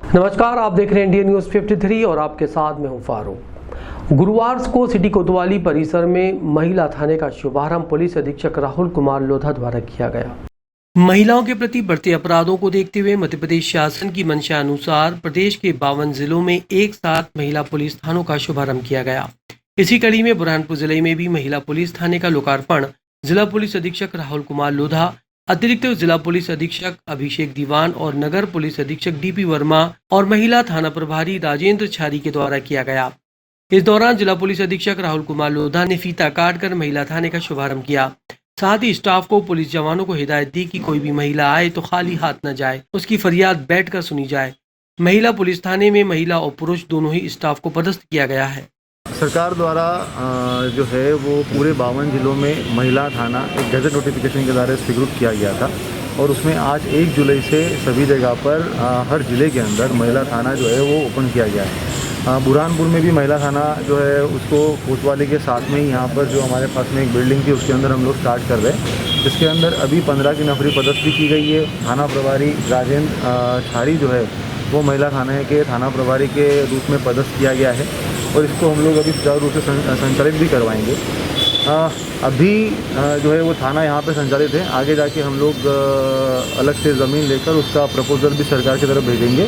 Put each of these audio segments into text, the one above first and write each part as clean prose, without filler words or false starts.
नमस्कार, आप देख रहे हैं इंडियन न्यूज़ 53 और आपके साथ मैं हूं फारूक। गुरुवार को सिटी कोतवाली परिसर में महिला थाने का शुभारंभ पुलिस अधीक्षक राहुल कुमार लोधा द्वारा किया गया। महिलाओं के प्रति बढ़ते अपराधों को देखते हुए मध्य प्रदेश शासन की मंशा अनुसार प्रदेश के 52 जिलों में एक साथ महिला पुलिस थानों का शुभारंभ किया गया। इसी कड़ी में बुरहानपुर जिले में भी महिला पुलिस थाने का लोकार्पण जिला पुलिस अधीक्षक राहुल कुमार लोधा, अतिरिक्त जिला पुलिस अधीक्षक अभिषेक दीवान और नगर पुलिस अधीक्षक डीपी वर्मा और महिला थाना प्रभारी राजेंद्र छारी के द्वारा किया गया। इस दौरान जिला पुलिस अधीक्षक राहुल कुमार लोधा ने फीता काटकर महिला थाने का शुभारंभ किया। साथ ही स्टाफ को पुलिस जवानों को हिदायत दी कि कोई भी महिला आए तो खाली हाथ न जाए, उसकी फरियाद बैठकर सुनी जाए। महिला पुलिस थाने में महिला और पुरुष दोनों ही स्टाफ को पदस्थ किया गया है। सरकार द्वारा जो है वो पूरे 52 जिलों में महिला थाना एक गजट नोटिफिकेशन के द्वारा स्वीकृत किया गया था और उसमें आज 1 जुलाई से सभी जगह पर हर ज़िले के अंदर महिला थाना जो है वो ओपन किया गया है। बुरहानपुर में भी महिला थाना जो है उसको कोतवाली के साथ में ही यहाँ पर जो हमारे पास में एक बिल्डिंग थी उसके अंदर हम लोग स्टार्ट कर रहे हैं, जिसके अंदर अभी 15 की नफरी पदस्थ भी की गई है। थाना प्रभारी राजेंद्र छारी जो है वो महिला थाने के थाना प्रभारी के रूप में पदस्थ किया गया है और इसको हम लोग अभी सुचारू रूप से संचालित भी करवाएंगे। अभी जो है वो थाना यहाँ पे संचालित है, आगे जाके हम लोग अलग से ज़मीन लेकर उसका प्रपोजल भी सरकार की तरफ भेजेंगे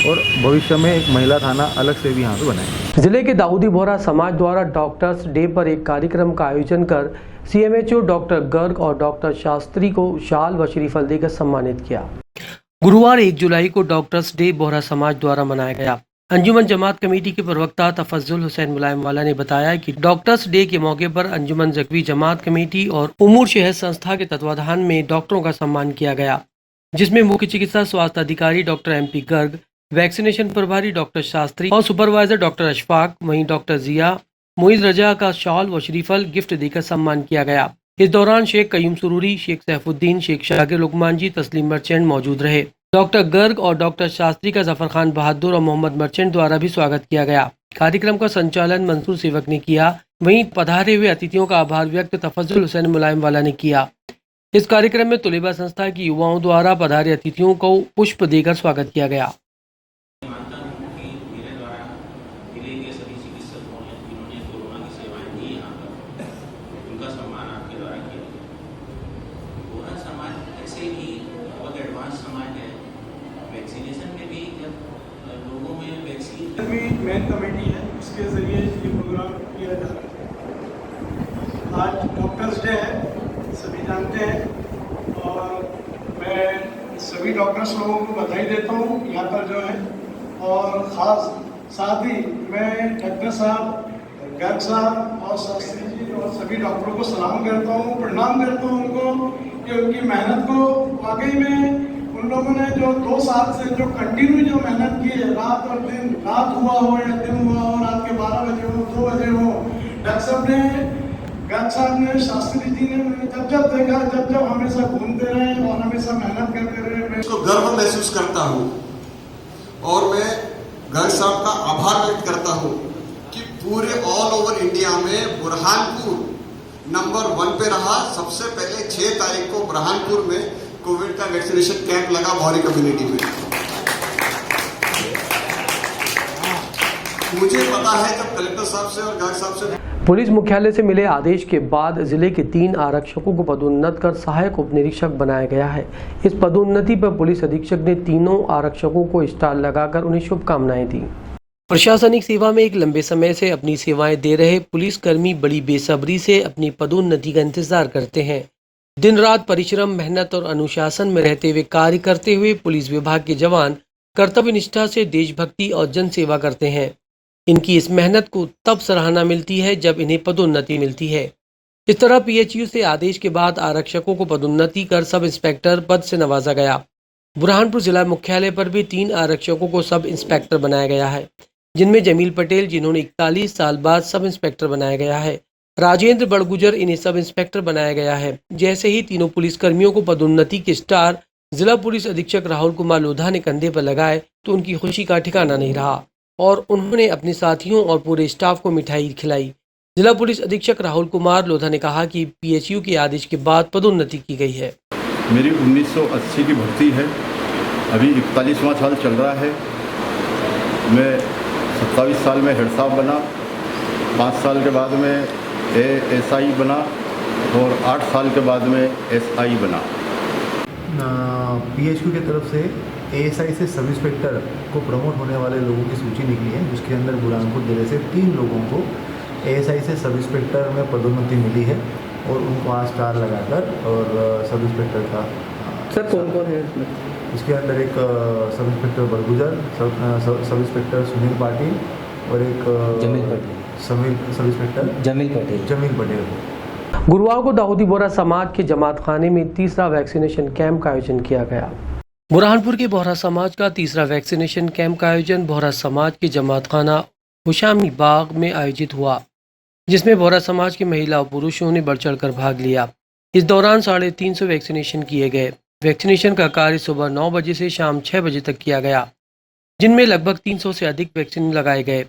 और भविष्य में एक महिला थाना अलग से भी यहाँ पे बनाएंगे। जिले के दाऊदी बोहरा समाज द्वारा डॉक्टर्स डे पर एक कार्यक्रम का आयोजन कर CMHO डॉक्टर गर्ग और डॉक्टर शास्त्री को शाल व श्रीफल देकर सम्मानित किया। गुरुवार 1 जुलाई को डॉक्टर्स डे बोहरा समाज द्वारा मनाया गया। अंजुमन जमात कमेटी के प्रवक्ता तफज्जुल हुसैन मुलायम वाला ने बताया कि डॉक्टर्स डे के मौके पर अंजुमन जकवी जमात कमेटी और उमूर शहर संस्था के तत्वाधान में डॉक्टरों का सम्मान किया गया, जिसमें मुख्य चिकित्सा स्वास्थ्य अधिकारी डॉक्टर MP गर्ग, वैक्सीनेशन प्रभारी डॉक्टर शास्त्री और सुपरवाइजर डॉक्टर अशफाक, वहीं डॉक्टर जिया मोइज रजा का शॉल व श्रीफल गिफ्ट देकर सम्मान किया गया। इस दौरान शेख कयूम सुरूरी, शेख सैफुद्दीन, शेख शाकिर लुकमान जी, तस्लीम मर्चेंट मौजूद रहे। डॉक्टर गर्ग और डॉक्टर शास्त्री का जफर खान बहादुर और मोहम्मद मर्चेंट द्वारा भी स्वागत किया गया। कार्यक्रम का संचालन मंसूर सेवक ने किया, वहीं पधारे हुए अतिथियों का आभार व्यक्त तफज्जुल हुसैन मुलायम वाला ने किया। इस कार्यक्रम में तुलेबा संस्था की युवाओं द्वारा पधारे अतिथियों को पुष्प देकर स्वागत किया गया। मेन कमेटी है, उसके ज़रिए ये प्रोग्राम किया जा रहा है। आज डॉक्टर्स डे है, सभी जानते हैं और मैं सभी डॉक्टर्स लोगों को बधाई देता हूँ यहाँ पर जो है, और ख़ास साथ ही मैं डॉक्टर साहब, गर्ग साहब और शास्त्री जी और सभी डॉक्टरों को सलाम करता हूँ, प्रणाम करता हूँ उनको कि उनकी मेहनत को वाकई में उन लोगों ने जो 2 साल से जो कंटिन्यू जो मेहनत की है, रात और दिन, रात हुआ हो या दिन हुआ हो, रात के 12 बजे हो, 2 बजे हो, डॉक्टर साहब ने, गर्ग साहब ने, शास्त्री जी ने, जब देखा, जब हमेशा घूमते रहे और हमेशा मेहनत करते रहे। मैं इसको गर्व महसूस करता हूँ और मैं गर्ग साहब का आभार व्यक्त करता हूँ कि पूरे ऑल ओवर इंडिया में बुरहानपुर नंबर 1 पे रहा। सबसे पहले 6 तारीख को बुरहानपुर में कोविड का वैक्सीनेशन कैंप लगा भौरी कम्युनिटी में। मुझे पता है जब कलेक्टर साहब से और गर्ग साहब से पुलिस मुख्यालय से मिले आदेश के बाद जिले के 3 आरक्षकों को पदोन्नत कर सहायक उप निरीक्षक बनाया गया है। इस पदोन्नति पर पुलिस अधीक्षक ने तीनों आरक्षकों को स्टार लगाकर उन्हें शुभकामनाएं दी। प्रशासनिक सेवा में एक लंबे समय से अपनी सेवाएं दे रहे पुलिसकर्मी बड़ी बेसब्री से अपनी पदोन्नति का इंतजार करते हैं। दिन रात परिश्रम, मेहनत और अनुशासन में रहते हुए कार्य करते हुए पुलिस विभाग के जवान कर्तव्य निष्ठा से देशभक्ति और जन सेवा करते हैं। इनकी इस मेहनत को तब सराहना मिलती है जब इन्हें पदोन्नति मिलती है। इस तरह PHU से आदेश के बाद आरक्षकों को पदोन्नति कर सब इंस्पेक्टर पद से नवाजा गया। बुरहानपुर जिला मुख्यालय पर भी 3 आरक्षकों को सब इंस्पेक्टर बनाया गया है, जिनमें जमील पटेल, जिन्होंने 41 साल बाद सब इंस्पेक्टर बनाया गया है, राजेंद्र बड़गुजर, इन्हें सब इंस्पेक्टर बनाया गया है। जैसे ही तीनों पुलिसकर्मियों को पदोन्नति के स्टार जिला पुलिस अधीक्षक राहुल कुमार लोधा ने कंधे पर लगाए तो उनकी खुशी का ठिकाना नहीं रहा और उन्होंने अपने साथियों और पूरे स्टाफ को मिठाई खिलाई। जिला पुलिस अधीक्षक राहुल कुमार लोधा ने कहा कि PHU के आदेश के बाद पदोन्नति की गई है। मेरी 1980 की भर्ती है, अभी 41वां साल चल रहा है मैं 27 साल में हेड साहब बना, 5 साल के बाद में ASI बना और 8 साल के बाद में SI बना। PHQ की तरफ से ASI से सब इंस्पेक्टर को प्रमोट होने वाले लोगों की सूची निकली है, जिसके अंदर बुरहानपुर जिले से 3 लोगों को ASI से सब इंस्पेक्टर में पदोन्नति मिली है और उनको आज स्टार लगाकर और सब इंस्पेक्टर का सर कौन कौन है इसमें? इसके अंदर एक sub inspector बरगुजर, sub inspector Sunil Patil और एक सब इंस्पेक्टर जमील पटेल। गुरुवार को दाऊदी बोहरा समाज के जमात खाने में तीसरा वैक्सीनेशन कैंप का आयोजन किया गया। बुरहानपुर के बोहरा समाज का तीसरा वैक्सीनेशन कैंप का आयोजन बोहरा समाज के जमात खाना हुशामी बाग में आयोजित हुआ, जिसमें बोहरा समाज के महिला और पुरुषों ने बढ़ चढ़ कर भाग लिया। इस दौरान 350 वैक्सीनेशन किए गए। वैक्सीनेशन का कार्य सुबह 9 बजे से शाम 6 बजे तक किया गया, जिनमें लगभग 300 से अधिक वैक्सीन लगाए गए।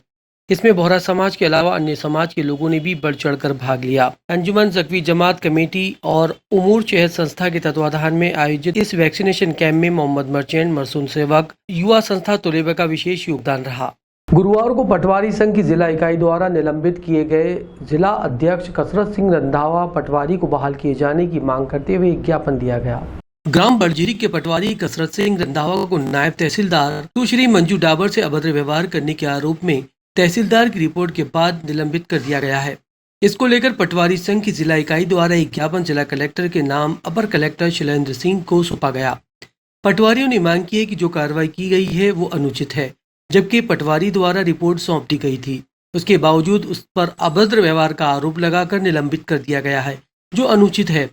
इसमें बोहरा समाज के अलावा अन्य समाज के लोगों ने भी बढ़ चढ़कर भाग लिया। अंजुमन ज़कवी जमात कमेटी और उमूर चेहत संस्था के तत्वाधान में आयोजित इस वैक्सीनेशन कैंप में मोहम्मद मर्चेंट, मरसूम सेवक, युवा संस्था तलेबा का विशेष योगदान रहा। गुरुवार को पटवारी संघ की जिला इकाई द्वारा निलंबित किए गए जिला अध्यक्ष कसरत सिंह रंधावा पटवारी को बहाल किए जाने की मांग करते हुए एक ज्ञापन दिया गया। ग्राम बड़जीरी के पटवारी कसरत सिंह रंधावा को नायब तहसीलदार सुश्री मंजू डाबर से अभद्र व्यवहार करने के आरोप में तहसीलदार की रिपोर्ट के बाद निलंबित कर दिया गया है। इसको लेकर पटवारी संघ की जिला इकाई द्वारा एक ज्ञापन जिला कलेक्टर के नाम अपर कलेक्टर शैलेंद्र सिंह को सौंपा गया। पटवारियों ने मांग की है कि जो कार्रवाई की गई है वो अनुचित है, जबकि पटवारी द्वारा रिपोर्ट सौंप दी गई थी। उसके बावजूद उस पर अभद्र व्यवहार का आरोप लगाकर निलंबित कर दिया गया है, जो अनुचित है।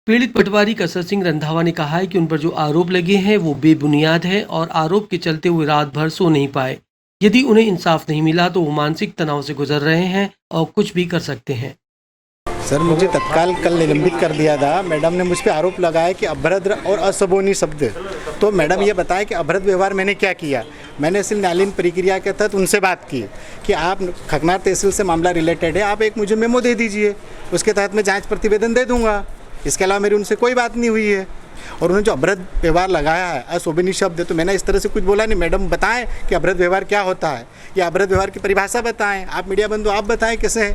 पीड़ित पटवारी कसरत सिंह रंधावा ने कहा है कि उन पर जो आरोप लगे हैं वो बेबुनियाद है और आरोप के चलते हुए रात भर सो नहीं पाए। यदि उन्हें इंसाफ नहीं मिला तो वो मानसिक तनाव से गुजर रहे हैं और कुछ भी कर सकते हैं। सर, मुझे तत्काल कल निलंबित कर दिया था। मैडम ने मुझ पर आरोप लगाया कि अभद्र और असबोनी शब्द। तो मैडम ये बताया कि अभद्र व्यवहार मैंने क्या किया। मैंने सिर्फ न्यायालयीन प्रक्रिया के तहत उनसे बात की कि आप खकनार तहसील से मामला रिलेटेड है, आप एक मुझे मेमो दे दीजिए, उसके तहत मैं जाँच प्रतिवेदन दे दूँगा। इसके अलावा मेरी उनसे कोई बात नहीं हुई है। और उन्होंने जो अभद्र व्यवहार लगाया है, अशोभनीय शब्द, तो मैंने इस तरह से कुछ बोला नहीं। मैडम बताएं कि अभद्र व्यवहार क्या होता है, या अभद्र व्यवहार की परिभाषा बताएं। आप मीडिया बंधु आप बताएं कैसे है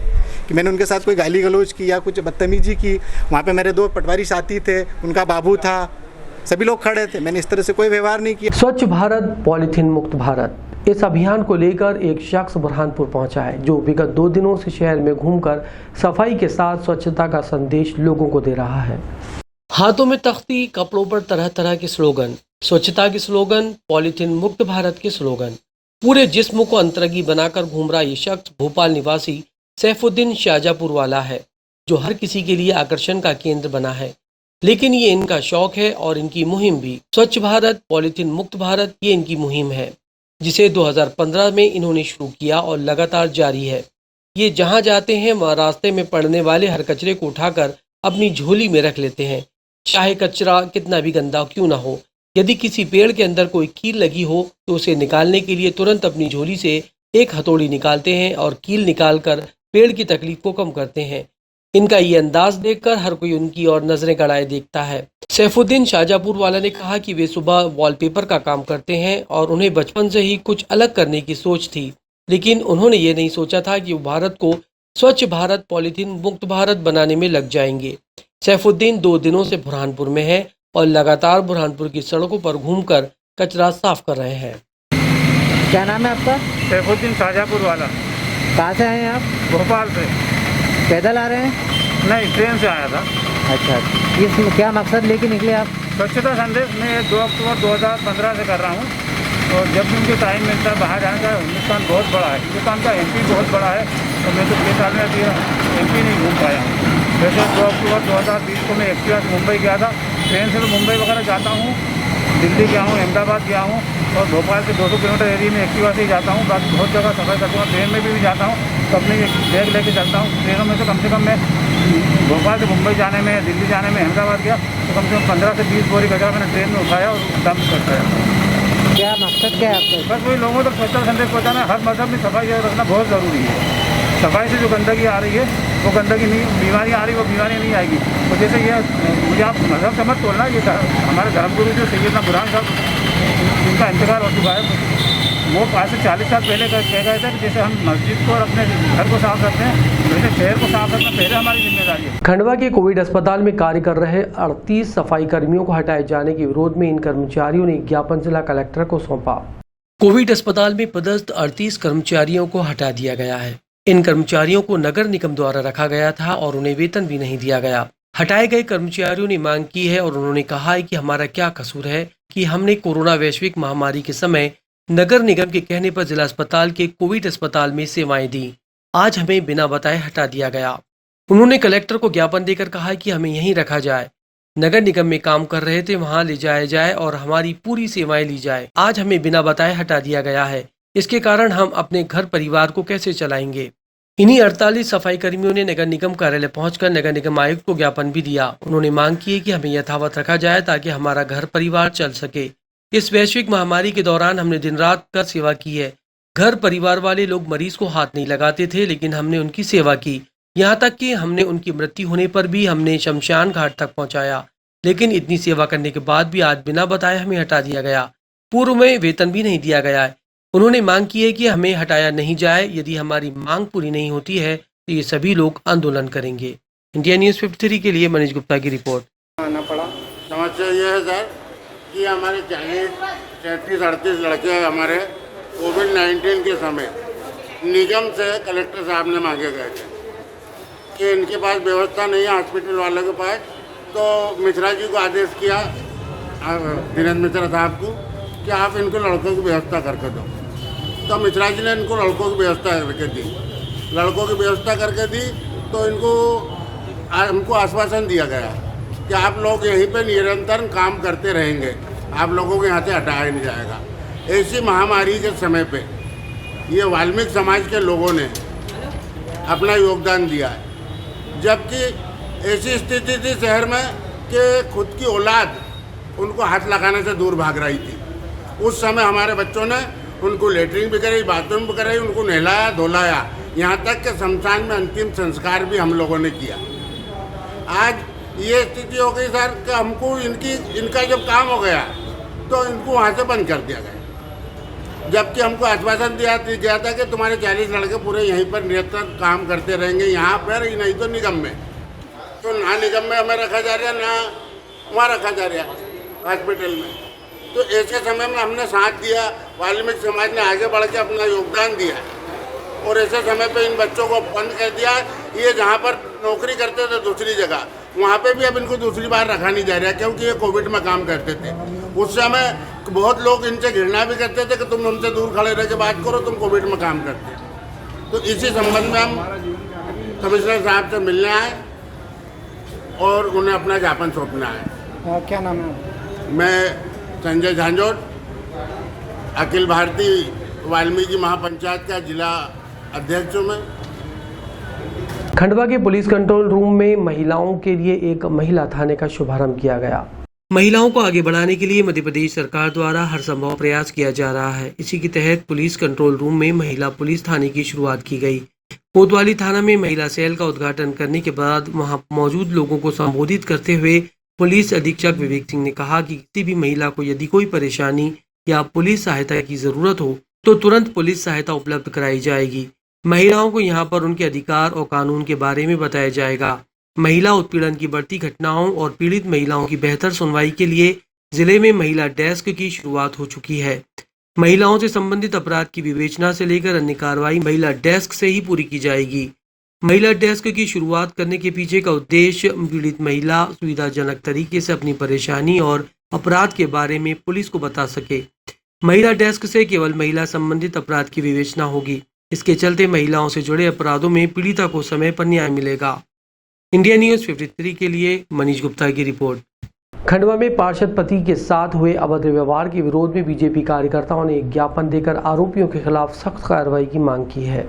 कि मैंने उनके साथ कोई गाली गलौज की या कुछ बदतमीजी की। वहाँ पे मेरे 2 पटवारी साथी थे, उनका बाबू था, सभी लोग खड़े थे। मैंने इस तरह से कोई व्यवहार नहीं किया। स्वच्छ भारत पॉलीथीन मुक्त भारत, इस अभियान को लेकर एक शख्स बुरहानपुर पहुंचा है, जो विगत 2 दिनों से शहर में घूमकर सफाई के साथ स्वच्छता का संदेश लोगों को दे रहा है। हाथों में तख्ती, कपड़ों पर तरह तरह के स्लोगन, स्वच्छता के स्लोगन, पॉलीथीन मुक्त भारत के स्लोगन, पूरे जिस्म को अंतरंगी बनाकर घूम रहा ये शख्स भोपाल निवासी सैफुद्दीन शाहजहाँपुर वाला है, जो हर किसी के लिए आकर्षण का केंद्र बना है। लेकिन ये इनका शौक है और इनकी मुहिम भी। स्वच्छ भारत पॉलीथीन मुक्त भारत ये इनकी मुहिम है, जिसे 2015 में इन्होंने शुरू किया और लगातार जारी है। ये जहाँ जाते हैं वहाँ रास्ते में पड़ने वाले हर कचरे को उठाकर अपनी झोली में रख लेते हैं, चाहे कचरा कितना भी गंदा क्यों ना हो। यदि किसी पेड़ के अंदर कोई कील लगी हो तो उसे निकालने के लिए तुरंत अपनी झोली से एक हथौड़ी निकालते हैं और कील निकालकर पेड़ की तकलीफ को कम करते हैं। इनका ये अंदाज देखकर हर कोई उनकी और नजरें गड़ाए देखता है। सैफुद्दीन शाहजहाँपुर वाला ने कहा कि वे सुबह वॉलपेपर का काम करते हैं और उन्हें बचपन से ही कुछ अलग करने की सोच थी, लेकिन उन्होंने ये नहीं सोचा था कि वो भारत को स्वच्छ भारत पॉलीथीन मुक्त भारत बनाने में लग जाएंगे। सैफुद्दीन 2 दिनों से बुरहानपुर में है और लगातार बुरहानपुर की सड़कों पर घूमकर कचरा साफ कर रहे हैं। क्या नाम है आपका? सैफुद्दीन शाहजहाँपुर वाला। कहाँ से आए हैं आप? भोपाल से। पैदल आ रहे हैं? नहीं, ट्रेन से आया था। अच्छा, इसमें क्या मकसद लेके निकले आप? स्वच्छता संदेश मैं 2 अक्टूबर 2015 से कर रहा हूँ, और जब भी मुझे टाइम मिलता है बाहर जाने का। हिंदुस्तान बहुत बड़ा है, हिंदुस्तान का MP बहुत बड़ा है, तो मैं तो 6 साल में MP नहीं घूम पाया हूँ। वैसे 2 अक्टूबर 2020 को मैं एक्टिवा से मुंबई गया था। ट्रेन से तो मुंबई वगैरह जाता हूँ, दिल्ली गया हूँ, अहमदाबाद गया हूँ, और भोपाल से 200 किलोमीटर एरिया में एक्टिवा से ही जाता हूँ। बाकी बहुत जगह सफ़र करता हूँ, ट्रेन में भी जाता हूँ, तो अपने बैग लेके चलता हूँ। ट्रेनों में तो कम से कम मैं भोपाल से मुंबई जाने में, दिल्ली जाने में, अहमदाबाद गया तो कम से कम 15 से 20 बोरी कचरा मैंने ट्रेन में उठाया और डंप करता है। क्या मकसद क्या है आपका? बस वही लोगों तक स्वच्छता संदेश पहुँचाना। हर मजहब में सफाई रखना बहुत ज़रूरी है। सफाई से जो गंदगी आ रही है वो गंदगी नहीं, बीमारियाँ आ रही है वो बीमारियाँ नहीं आएगी। तो जैसे ये मुझे आप मजहब समझ तोड़ना, ये हमारे धर्मगुरु जो सैयदना बुरहान साहब, इनका इंतकाल हो चुका है। वो आज से 40 साल पहले कह गए थे कि जैसे हम मस्जिद को और अपने घर को साफ करते हैं वैसे शहर को साफ करना पहले हमारी जिम्मेदारी है। खंडवा के कोविड अस्पताल में कार्य कर रहे 38 सफाई कर्मियों को हटाए जाने के विरोध में इन कर्मचारियों ने एक ज्ञापन जिला कलेक्टर को सौंपा। कोविड अस्पताल में पदस्थ 38 कर्मचारियों को हटा दिया गया है। इन कर्मचारियों को नगर निगम द्वारा रखा गया था और उन्हें वेतन भी नहीं दिया गया। हटाए गए कर्मचारियों ने मांग की है और उन्होंने कहा है कि हमारा क्या कसूर है कि हमने कोरोना वैश्विक महामारी के समय नगर निगम के कहने पर जिला अस्पताल के कोविड अस्पताल में सेवाएं दी। आज हमें बिना बताए हटा दिया गया। उन्होंने कलेक्टर को ज्ञापन देकर कहा कि हमें यहीं रखा जाए। नगर निगम में काम कर रहे थे, वहां ले जाया जाए और हमारी पूरी सेवाएं ली जाए। आज हमें बिना बताए हटा दिया गया है। इसके कारण हम अपने घर परिवार को कैसे चलाएंगे। इन्हीं 48 सफाई कर्मियों ने नगर निगम कार्यालय पहुंचकर नगर निगम आयुक्त को ज्ञापन भी दिया। उन्होंने मांग की है कि हमें यथावत रखा जाए ताकि हमारा घर परिवार चल सके। इस वैश्विक महामारी के दौरान हमने दिन रात कर सेवा की है। घर परिवार वाले लोग मरीज को हाथ नहीं लगाते थे, लेकिन हमने उनकी सेवा की। यहाँ तक कि हमने उनकी मृत्यु होने पर भी हमने शमशान घाट तक पहुँचाया। लेकिन इतनी सेवा करने के बाद भी आज बिना बताए हमें हटा दिया गया। पूर्व में वेतन भी नहीं दिया गया है। उन्होंने मांग की है कि हमें हटाया नहीं जाए। यदि हमारी मांग पूरी नहीं होती है तो ये सभी लोग आंदोलन करेंगे। इंडिया न्यूज़ 53 के लिए मनीष गुप्ता की रिपोर्ट। आना पड़ा। समस्या ये है सर कि हमारे 33-38 लड़के हमारे कोविड-19 के समय निगम से कलेक्टर साहब ने मांगे गए थे कि इनके पास व्यवस्था नहीं है हॉस्पिटल वालों के पास। तो मिश्रा जी को आदेश किया, दिनेश मिश्रा साहब को, कि आप इनको लड़कों की व्यवस्था करके दो। तो मिश्रा जी ने इनको लड़कों की व्यवस्था करके दी। लड़कों की व्यवस्था करके दी तो हमको आश्वासन दिया गया कि आप लोग यहीं पे निरंतर काम करते रहेंगे, आप लोगों के यहाँ से हटाया नहीं जाएगा। ऐसी महामारी के समय पे ये वाल्मीकि समाज के लोगों ने अपना योगदान दिया है। जबकि ऐसी स्थिति थी शहर में कि खुद की औलाद उनको हाथ लगाने से दूर भाग रही थी। उस समय हमारे बच्चों ने उनको लेटरिन भी कराई, बाथरूम भी कराई, उनको नहलाया धोलाया, यहाँ तक कि शमशान में अंतिम संस्कार भी हम लोगों ने किया। आज ये स्थिति हो गई सर कि हमको इनका जब काम हो गया तो इनको वहाँ से बंद कर दिया गया। जबकि हमको आश्वासन दिया गया था कि तुम्हारे 40 लड़के पूरे यहीं पर निरंतर काम करते रहेंगे, यहाँ पर ही नहीं तो निगम में। तो ना निगम में हमें रखा जा रहा है, ना वहाँ रखा जा रहा है हॉस्पिटल में। तो ऐसे समय में हमने साथ दिया, वाल्मीकि समाज ने आगे बढ़ के अपना योगदान दिया और ऐसे समय पे इन बच्चों को बंद कर दिया। ये जहाँ पर नौकरी करते थे दूसरी जगह, वहाँ पे भी अब इनको दूसरी बार रखा नहीं जा रहा क्योंकि ये कोविड में काम करते थे। उस समय बहुत लोग इनसे घृणा भी करते थे कि तुम हमसे दूर खड़े रह के बात करो, तुम कोविड में काम करते। तो इसी संबंध में हम कमिश्नर साहब से मिलने आए और उन्हें अपना ज्ञापन सौंपना है। क्या नाम है? मैं संजय झांझोट, अखिल भारतीय वाल्मीकि महापंचायत का जिला अध्यक्ष हूँ मैं। खंडवा के पुलिस कंट्रोल रूम में महिलाओं के लिए एक महिला थाने का शुभारंभ किया गया। महिलाओं को आगे बढ़ाने के लिए मध्य प्रदेश सरकार द्वारा हर संभव प्रयास किया जा रहा है। इसी के तहत पुलिस कंट्रोल रूम में महिला पुलिस थाने की शुरुआत की गई। कोतवाली थाना में महिला सेल का उद्घाटन करने के बाद वहां मौजूद लोगों को संबोधित करते हुए पुलिस अधीक्षक विवेक सिंह ने कहा कि किसी भी महिला को यदि कोई परेशानी या पुलिस सहायता की जरूरत हो तो तुरंत पुलिस सहायता उपलब्ध कराई जाएगी। महिलाओं को यहाँ पर उनके अधिकार और कानून के बारे में बताया जाएगा। महिला उत्पीड़न की बढ़ती घटनाओं और पीड़ित महिलाओं की बेहतर सुनवाई के लिए जिले में महिला डेस्क की शुरुआत हो चुकी है। महिलाओं से संबंधित अपराध की विवेचना से लेकर अन्य कार्रवाई महिला डेस्क से ही पूरी की जाएगी। महिला डेस्क की शुरुआत करने के पीछे का उद्देश्य पीड़ित महिला सुविधाजनक तरीके से अपनी परेशानी और अपराध के बारे में पुलिस को बता सके। महिला डेस्क से केवल महिला संबंधित अपराध की विवेचना होगी। इसके चलते महिलाओं से जुड़े अपराधों में पीड़िता को समय पर न्याय मिलेगा। इंडिया न्यूज़ 53 के लिए मनीष गुप्ता की रिपोर्ट। खंडवा में पार्षद पति के साथ हुए अभद्र व्यवहार के विरोध में बीजेपी कार्यकर्ताओं ने एक ज्ञापन देकर आरोपियों के खिलाफ सख्त कार्रवाई की मांग की है।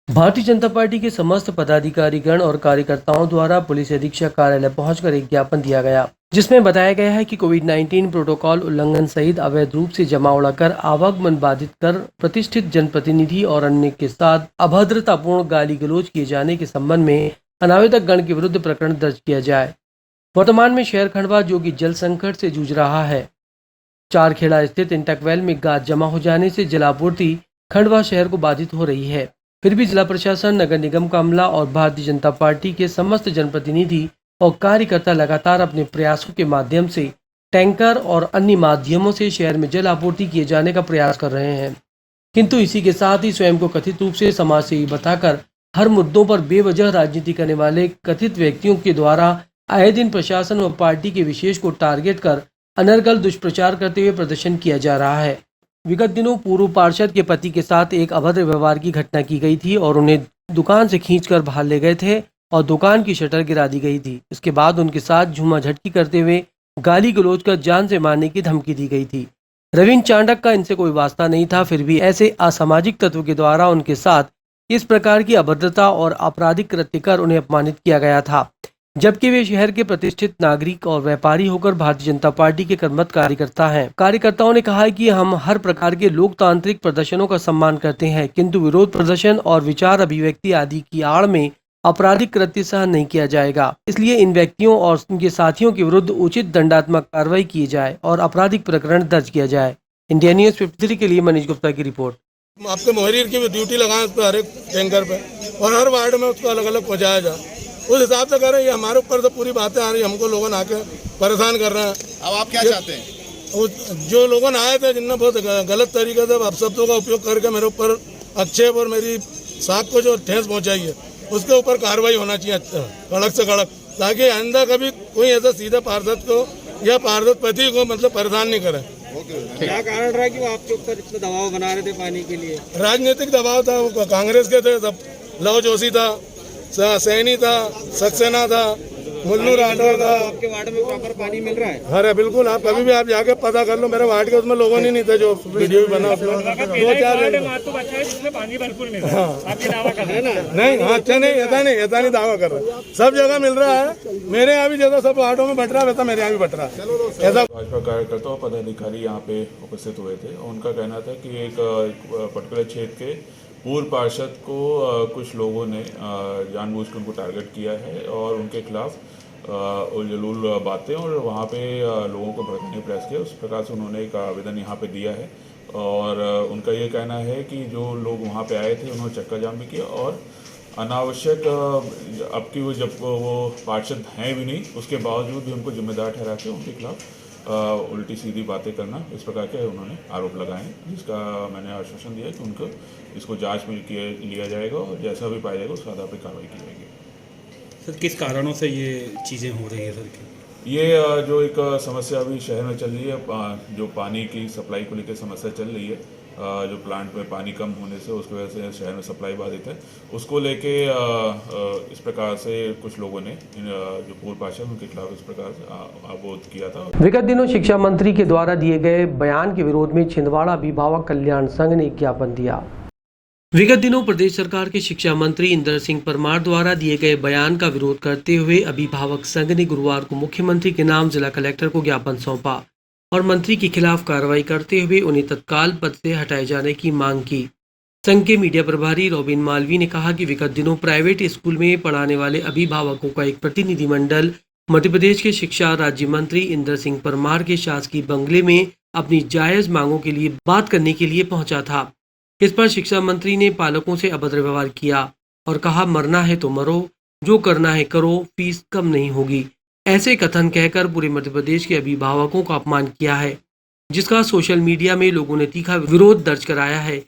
भारतीय जनता पार्टी के समस्त पदाधिकारीगण और कार्यकर्ताओं द्वारा पुलिस अधीक्षक कार्यालय पहुंचकर एक ज्ञापन दिया गया, जिसमें बताया गया है कि कोविड-19 प्रोटोकॉल उल्लंघन सहित अवैध रूप से जमा उड़ाकर आवागमन बाधित कर प्रतिष्ठित जनप्रतिनिधि और अन्य के साथ अभद्रतापूर्ण गाली गलौज किए जाने के संबंध में अनावेदक गण के विरुद्ध प्रकरण दर्ज किया जाए। वर्तमान में शहर खंडवा जो कि जल संकट से जूझ रहा है, चारखेड़ा स्थित इंटकवेल में गाद जमा हो जाने से जलापूर्ति खंडवा शहर को बाधित हो रही है। फिर भी जिला प्रशासन, नगर निगम का अमला और भारतीय जनता पार्टी के समस्त जनप्रतिनिधि और कार्यकर्ता लगातार अपने प्रयासों के माध्यम से टैंकर और अन्य माध्यमों से शहर में जल आपूर्ति किए जाने का प्रयास कर रहे हैं, किंतु इसी के साथ ही स्वयं को कथित रूप से समाज सेवी बताकर हर मुद्दों पर बेवजह राजनीति करने वाले कथित व्यक्तियों के द्वारा आए दिन प्रशासन और पार्टी के विशेष को टारगेट कर अनर्गल दुष्प्रचार करते हुए प्रदर्शन किया जा रहा है। विगत दिनों पूर्व पार्षद के पति के साथ एक अभद्र व्यवहार की घटना की गई थी और उन्हें दुकान से खींचकर बाहर ले गए थे और दुकान की शटर गिरा दी गई थी। इसके बाद उनके साथ झूमाझटकी करते हुए गाली गलौज कर जान से मारने की धमकी दी गई थी। रविंद्र चांडक का इनसे कोई वास्ता नहीं था, फिर भी ऐसे असामाजिक तत्व के द्वारा उनके साथ इस प्रकार की अभद्रता और आपराधिक कृत्य कर उन्हें अपमानित किया गया था, जबकि वे शहर के प्रतिष्ठित नागरिक और व्यापारी होकर भारतीय जनता पार्टी के कर्मठ कार्यकर्ता हैं। कार्यकर्ताओं ने कहा है कि हम हर प्रकार के लोकतांत्रिक प्रदर्शनों का सम्मान करते हैं, किंतु विरोध प्रदर्शन और विचार अभिव्यक्ति आदि की आड़ में आपराधिक कृत्य सहन नहीं किया जाएगा। इसलिए इन व्यक्तियों और उनके साथियों के विरुद्ध उचित दंडात्मक कार्रवाई की जाए और आपराधिक प्रकरण दर्ज किया जाए। इंडिया न्यूज़ 53 के लिए मनीष गुप्ता की रिपोर्ट। आपके मुहर्रिर की ड्यूटी लगाएं उस पर, हर एक टैंकर पे, और हर वार्ड में उसको अलग अलग पहुँचाया जाए। उस हिसाब से करें। ये हमारे ऊपर तो पूरी बातें आ रही है, हमको लोगों ने आके परेशान कर रहे हैं। अब आप क्या चाहते हैं? जो लोगों ने आए थे, जिनने बहुत गलत तरीके से अपशब्दों का उपयोग करके मेरे ऊपर आक्षेप और मेरी साख को जो ठेस पहुंचाई है, उसके ऊपर कार्रवाई होना चाहिए कड़क से कड़क, ताकि आइंदा कभी कोई ऐसा सीधे पार्षद को या पार्षद पति को मतलब परेशान नहीं करे। क्या कारण रहा कि वो आपके ऊपर इतना दबाव बना रहे थे पानी के लिए? राजनीतिक दबाव था, वो कांग्रेस के थे सब। लव जोशी था, सैनी था, सक्सेना था, मुन्नू राठौर था। आपके वार्ड में प्रॉपर पानी मिल रहा है? अरे बिल्कुल, आप कभी भी आप जाके पता कर लो। मेरे वार्ड के उसमें लोगों नहीं थे जो वीडियो भी बना, 2-4 पानी भरपूर मिल रहा है। नहीं, हाँ, अच्छा नहीं, ऐसा नहीं दावा कर रहा। सब जगह मिल रहा है। मेरे यहाँ भी जैसा सब वार्डों में बट रहा है, वैसा मेरे यहाँ भी बट रहा है। ऐसा भाजपा कार्यकर्ता और पदाधिकारी यहाँ पे उपस्थित हुए थे और उनका कहना था कि एक पर्टिकुलर क्षेत्र के पूर्व पार्षद को कुछ लोगों ने जानबूझकर उनको टारगेट किया है और उनके खिलाफ उलझुल बातें और वहाँ पे लोगों को भड़काने का प्रयास किया। उस प्रकार से उन्होंने एक आवेदन यहाँ पे दिया है और उनका ये कहना है कि जो लोग वहाँ पे आए थे उन्होंने चक्का जाम भी किया और अनावश्यक अब की वो जब वो पार्षद हैं भी नहीं, उसके बावजूद भी उनको जिम्मेदार ठहरा के उनके खिलाफ उल्टी सीधी बातें करना, इस प्रकार के उन्होंने आरोप लगाए हैं, जिसका मैंने आश्वासन दिया है कि उनको इसको जांच में लिया जाएगा और जैसा भी पाया जाएगा उसके आधार पर कार्रवाई की जाएगी। सर, किस कारणों से ये चीज़ें हो रही है सर? ये जो एक समस्या अभी शहर में चल रही है, जो पानी की सप्लाई को लेकर समस्या चल रही है, जो प्लांट में पानी कम होने से उसकी वजह से शहर में सप्लाई बाधित है, उसको लेके इस प्रकार से कुछ लोगों ने जो पूर्व पार्षद उनके खिलाफ इस प्रकार से अवरोध किया था। विगत दिनों शिक्षा मंत्री के द्वारा दिए गए बयान के विरोध में छिंदवाड़ा अभिभावक कल्याण संघ ने एक ज्ञापन दिया। विगत दिनों प्रदेश सरकार के शिक्षा मंत्री इंदर सिंह परमार द्वारा दिए गए बयान का विरोध करते हुए अभिभावक संघ ने गुरुवार को मुख्यमंत्री के नाम जिला कलेक्टर को ज्ञापन सौंपा और मंत्री के खिलाफ कार्रवाई करते हुए उन्हें तत्काल पद से हटाए जाने की मांग की। संघ के मीडिया प्रभारी रॉबिन मालवी ने कहा कि विगत दिनों प्राइवेट स्कूल में पढ़ाने वाले अभिभावकों का एक प्रतिनिधिमंडल मध्य प्रदेश के शिक्षा राज्य मंत्री इंदर सिंह परमार के शासकीय बंगले में अपनी जायज मांगों के लिए बात करने के लिए पहुंचा था। इस पर शिक्षा मंत्री ने पालकों से अभद्र व्यवहार किया और कहा, मरना है तो मरो, जो करना है करो, फीस कम नहीं होगी। ऐसे कथन कहकर पूरे मध्य प्रदेश के अभिभावकों का अपमान किया है, जिसका सोशल मीडिया में लोगों ने तीखा विरोध दर्ज कराया है।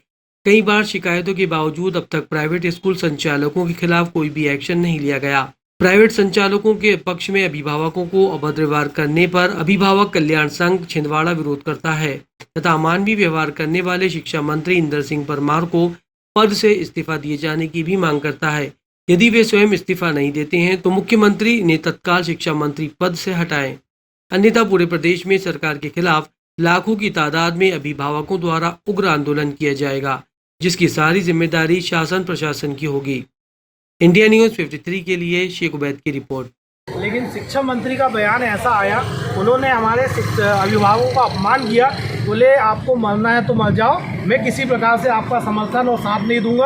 कई बार शिकायतों के बावजूद अब तक प्राइवेट स्कूल संचालकों के खिलाफ कोई भी एक्शन नहीं लिया गया। प्राइवेट संचालकों के पक्ष में अभिभावकों को अभद्र व्यवहार करने पर अभिभावक कल्याण संघ छिंदवाड़ा विरोध करता है तथा अमानवीय व्यवहार करने वाले शिक्षा मंत्री इंदर सिंह परमार को पद से इस्तीफा दिए जाने की भी मांग करता है। यदि वे स्वयं इस्तीफा नहीं देते हैं तो मुख्यमंत्री ने तत्काल शिक्षा मंत्री पद से हटाएं, अन्यथा पूरे प्रदेश में सरकार के खिलाफ लाखों की तादाद में अभिभावकों द्वारा उग्र आंदोलन किया जाएगा, जिसकी सारी जिम्मेदारी शासन प्रशासन की होगी। इंडिया न्यूज़ 53 के लिए शेख उबैद की रिपोर्ट। लेकिन शिक्षा मंत्री का बयान ऐसा आया, उन्होंने हमारे अभिभावकों का अपमान किया। बोले आपको मरना है तो मर जाओ, मैं किसी प्रकार से आपका समर्थन और साथ नहीं दूंगा।